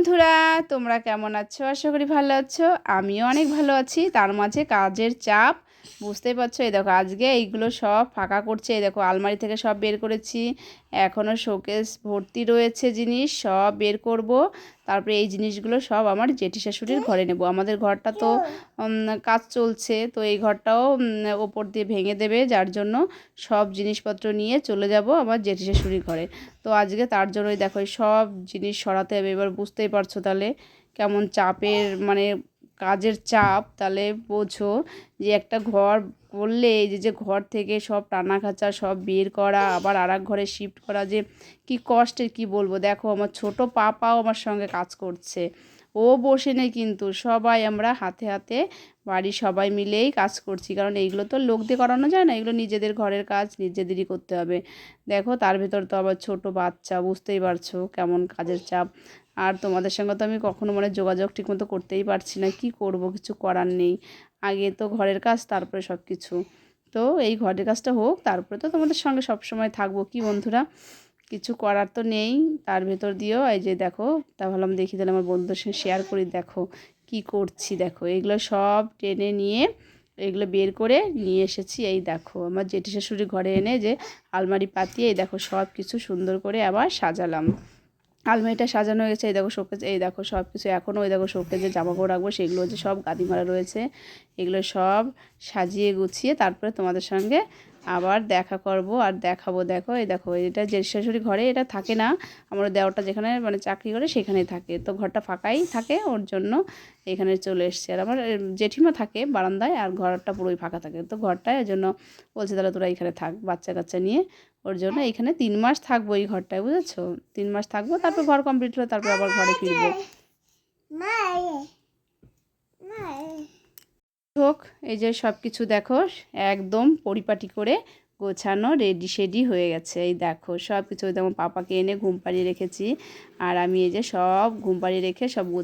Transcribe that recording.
বন্ধুরা, তোমরা কেমন আছো? আশা করি ভালো আছো। আমিও অনেক ভালো আছি। তার মাঝে কাজের চাপ, বুঝতেই পারছো। এই দেখো আজকে এইগুলো সব ফাঁকা করছে। এই দেখো আলমারি থেকে সব বের করেছি। এখনও শোকেস ভর্তি রয়েছে জিনিস, সব বের করব। তারপরে এই জিনিসগুলো সব আমার জেঠি শাশুড়ির ঘরে নেব। আমাদের ঘরটা তো কাজ চলছে, তো এই ঘরটাও ওপর দিয়ে ভেঙে দেবে, যার জন্য সব জিনিসপত্র নিয়ে চলে যাব আমার জেঠি শাশুড়ির ঘরে। তো আজকে তার জন্যই দেখো সব জিনিস সরাতে হবে। এবার বুঝতেই পারছো তাহলে কেমন চাপের, মানে কাজের চাপ। তাহলে বোঝো যে একটা ঘর করলে এই যে ঘর থেকে সব টানা খাঁচা সব বের করা, আবার আর এক ঘরে শিফট করা, যে কি কষ্টের কি বলবো। দেখো আমার ছোট পাপাও আমার সঙ্গে কাজ করছে, ও বসে নেই কিন্তু, সবাই আমরা হাতে হাতে বাড়ির সবাই মিলেই কাজ করছি। কারণ এইগুলো তো লোক দিয়ে করানো যায় না, এগুলো নিজেদের ঘরের কাজ নিজেদেরই করতে হবে। দেখো তার ভেতর তো আবার ছোট বাচ্চা, বুঝতেই পারছো কেমন কাজের চাপ। আর তোমাদের সঙ্গে তো আমি কখনো যোগাযোগ ঠিকমতো করতেই পারছি না, কি করব, কিছু করার নেই। আগে তো ঘরের কাজ, তারপরে সব কিছু। তো এই ঘরের কাজটা হোক, তারপরে তো তোমাদের সঙ্গে সব সময় থাকবো, কি বন্ধুরা, কিছু করার তো নেই। তার ভেতর দিয়েও এই যে দেখো, তা ভাবলাম দেখি তাহলে আমার বন্ধুদের সঙ্গে শেয়ার করি। দেখো কি করছি, দেখো এগুলো সব টেনে নিয়ে এগুলো বের করে নিয়ে এসেছি। এই দেখো আমার জেঠি শাশুড়ি ঘরে এনে যে আলমারি পাতিয়ে এই দেখো সব কিছু সুন্দর করে আবার সাজালাম। আলমারিটা সাজানো হয়ে গেছে। এই দেখো শোকেজ, এই দেখো সব কিছু এখনও ওই দেখো শোকেজে জামা কাপড় রাখবো সেগুলো যে সব গাদি মারা রয়েছে, এগুলো সব সাজিয়ে গুছিয়ে তারপরে তোমাদের সঙ্গে আবার দেখা করব আর দেখাবো। দেখো এই দেখো, এটা জেঠি শাশুড়ি ঘরে এটা থাকে না, আমার দেওরটা যেখানে চাকরি করে সেখানেই থাকে, তো ঘরটা ফাঁকাই থাকে, ওর জন্য এখানে চলে এসছে। আর আমার জেঠিমা থাকে বারান্দায়, আর ঘরটা পুরোই ফাঁকা থাকে, তো ঘরটায় ওই জন্য বলছে তাহলে তোরা এখানে থাক বাচ্চা কাচ্চা নিয়ে। ওর জন্য এখানে 3 মাস থাকবো এই ঘরটায়, বুঝেছো? 3 মাস থাকবো, তারপর ঘর কমপ্লিট হলে তারপর আবার ঘরে ফিরবো। হোক, এই যে সব কিছু দেখো একদম পরিপাটি করে গোছানো রেডি শেডি হয়ে গেছে। এই দেখো সব কিছু, যেমন পাপাকে এনে ঘুম পাড়িয়ে রেখেছি, আর আমি এই যে সব ঘুম পাড়িয়ে রেখে সব